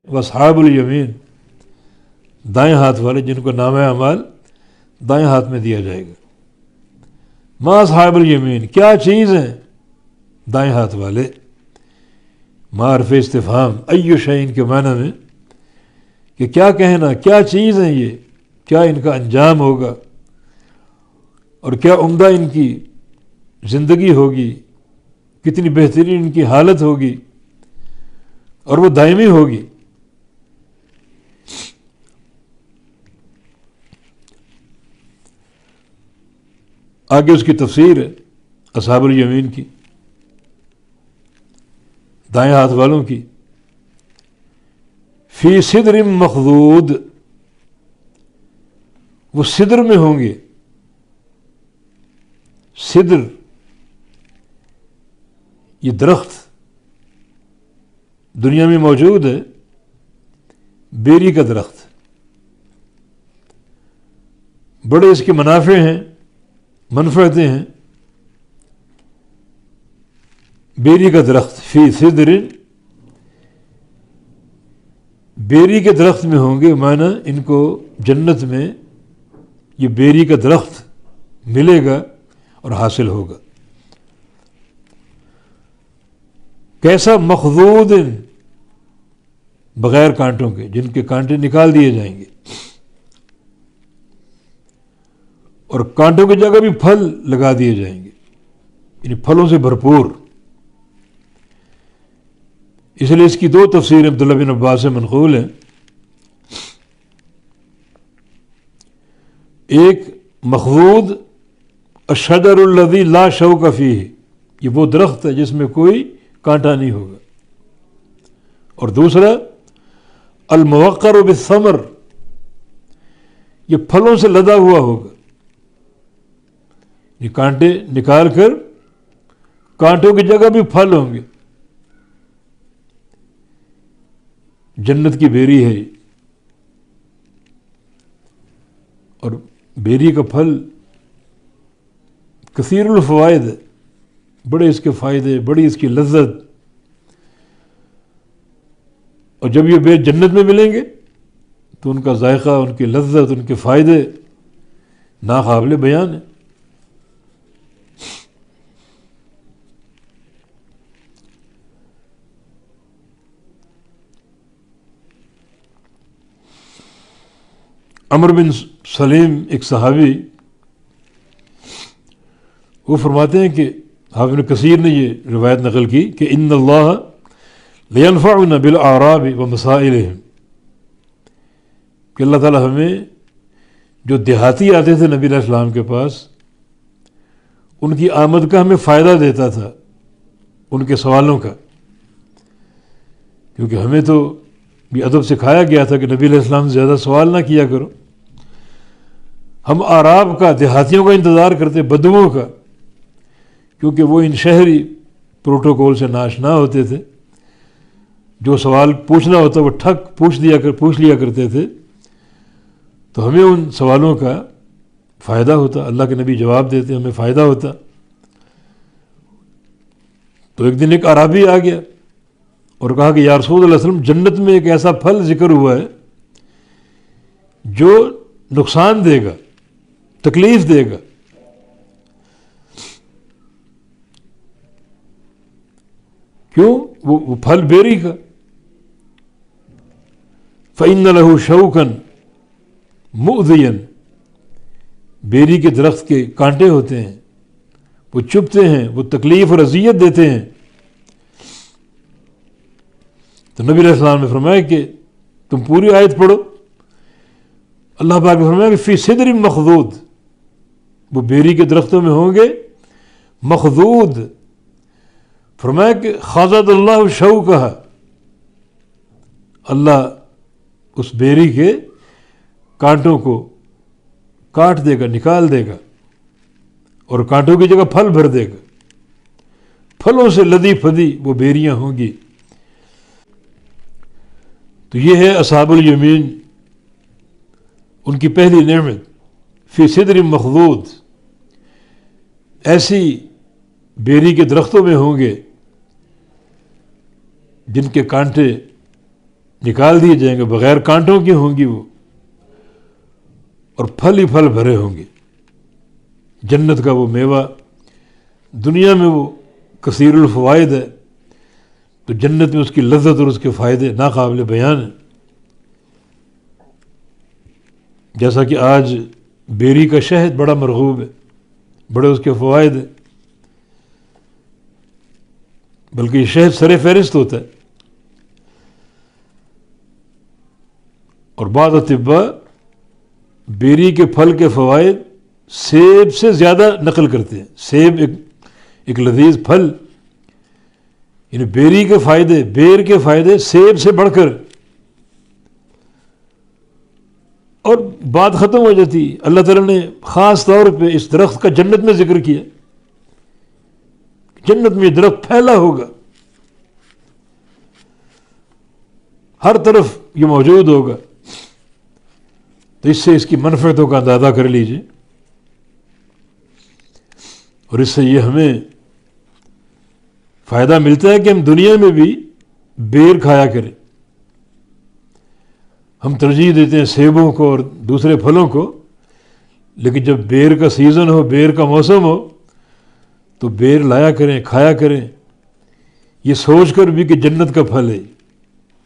واصحاب الیمین، دائیں ہاتھ والے جن کو نامہ اعمال دائیں ہاتھ میں دیا جائے گا۔ ما اصحاب الیمین، کیا چیز ہیں دائیں ہاتھ والے؟ ما حرف استفہام، ایو شیء کے معنی میں کہ کیا کہنا، کیا چیز ہیں یہ، کیا ان کا انجام ہوگا اور کیا عمدہ ان کی زندگی ہوگی، کتنی بہترین ان کی حالت ہوگی اور وہ دائمی ہوگی۔ آگے اس کی تفسیر ہے اصحاب الیمین کی، دائیں ہاتھ والوں کی۔ فی صدر مخضود، وہ صدر میں ہوں گے۔ صدر یہ درخت دنیا میں موجود ہے، بیری کا درخت، بڑے اس کے منافع ہیں، منفعتیں ہیں۔ بیری کا درخت، فی صدر، بیری کے درخت میں ہوں گے، معنی ان کو جنت میں یہ بیری کا درخت ملے گا اور حاصل ہوگا۔ کیسا؟ مخضود، بغیر کانٹوں کے، جن کے کانٹے نکال دیے جائیں گے، اور کانٹوں کی جگہ بھی پھل لگا دیے جائیں گے، یعنی پھلوں سے بھرپور۔ اس لیے اس کی دو تفسیر عبداللہ بن عباس سے منقول ہیں۔ ایک مخضود الشجر الذی لا شوک فیہ، یہ وہ درخت ہے جس میں کوئی کانٹا نہیں ہوگا، اور دوسرا الموقر بالثمر، یہ پھلوں سے لدا ہوا ہوگا، یہ کانٹے نکال کر کانٹوں کی جگہ بھی پھل ہوں گے۔ جنت کی بیری ہے یہ، اور بیری کا پھل کثیر الفوائد ہے، بڑے اس کے فائدے، بڑی اس کی لذت، اور جب یہ بیر جنت میں ملیں گے تو ان کا ذائقہ، ان کی لذت، ان کے فائدے ناقابل بیان ہے۔ عمر بن سلیم ایک صحابی، وہ فرماتے ہیں کہ حافظ ابن کثیر نے یہ روایت نقل کی کہ ان اللہ لینفعنا بالاعراب ومسائلہم، کہ اللہ تعالیٰ ہمیں، جو دیہاتی آتے تھے نبی علیہ السلام کے پاس، ان کی آمد کا ہمیں فائدہ دیتا تھا، ان کے سوالوں کا، کیونکہ ہمیں تو یہ ادب سکھایا گیا تھا کہ نبی علیہ السلام سے زیادہ سوال نہ کیا کرو۔ ہم اعراب کا، دیہاتیوں کا انتظار کرتے، بدوؤں کا، کیونکہ وہ ان شہری پروٹوکول سے ناشنا ہوتے تھے، جو سوال پوچھنا ہوتا وہ ٹھک پوچھ لیا کرتے تھے، تو ہمیں ان سوالوں کا فائدہ ہوتا، اللہ کے نبی جواب دیتے، ہمیں فائدہ ہوتا۔ تو ایک دن ایک اعرابی آ گیا اور کہا کہ یا رسول اللہ علیہ وسلم، جنت میں ایک ایسا پھل ذکر ہوا ہے جو نقصان دے گا، تکلیف دے گا۔ کیوں؟ وہ پھل بیری کا، فَإِنَّ لَهُ شَوْكًا مُؤْذِيًا، بیری کے درخت کے کانٹے ہوتے ہیں، وہ چبھتے ہیں، وہ تکلیف اور اذیت دیتے ہیں۔ تو نبی علیہ السلام نے فرمایا کہ تم پوری آیت پڑھو۔ اللہ پاک نے فرمایا کہ فی صدر مخضود، وہ بیری کے درختوں میں ہوں گے، مخضود، فرمایا کہ خاضد اللہ شوکہ، اللہ اس بیری کے کانٹوں کو کاٹ دے گا، نکال دے گا، اور کانٹوں کی جگہ پھل بھر دے گا، پھلوں سے لدی پھدی وہ بیریاں ہوں گی۔ تو یہ ہے اصحاب الیمین، ان کی پہلی نعمت، فی صدر مخضود، ایسی بیری کے درختوں میں ہوں گے جن کے کانٹے نکال دیے جائیں گے، بغیر کانٹوں کی ہوں گی وہ، اور پھل ہی پھل بھرے ہوں گے۔ جنت کا وہ میوہ دنیا میں وہ کثیر الفوائد ہے، تو جنت میں اس کی لذت اور اس کے فائدے ناقابل بیان ہیں۔ جیسا کہ آج بیری کا شہد بڑا مرغوب ہے، بڑے اس کے فوائد ہیں، بلکہ یہ شہد سر فہرست ہوتا ہے۔ اور بعض اطباء بیری کے پھل کے فوائد سیب سے زیادہ نقل کرتے ہیں۔ سیب ایک لذیذ پھل، یعنی بیری کے فائدے، بیر کے فائدے سیب سے بڑھ کر، اور بات ختم ہو جاتی۔ اللہ تعالیٰ نے خاص طور پہ اس درخت کا جنت میں ذکر کیا، جنت میں یہ درخت پھیلا ہوگا، ہر طرف یہ موجود ہوگا، تو اس سے اس کی منفعتوں کا اندازہ کر لیجئے۔ اور اس سے یہ ہمیں فائدہ ملتا ہے کہ ہم دنیا میں بھی بیر کھایا کریں۔ ہم ترجیح دیتے ہیں سیبوں کو اور دوسرے پھلوں کو، لیکن جب بیر کا سیزن ہو، بیر کا موسم ہو، تو بیر لایا کریں، کھایا کریں، یہ سوچ کر بھی کہ جنت کا پھل ہے۔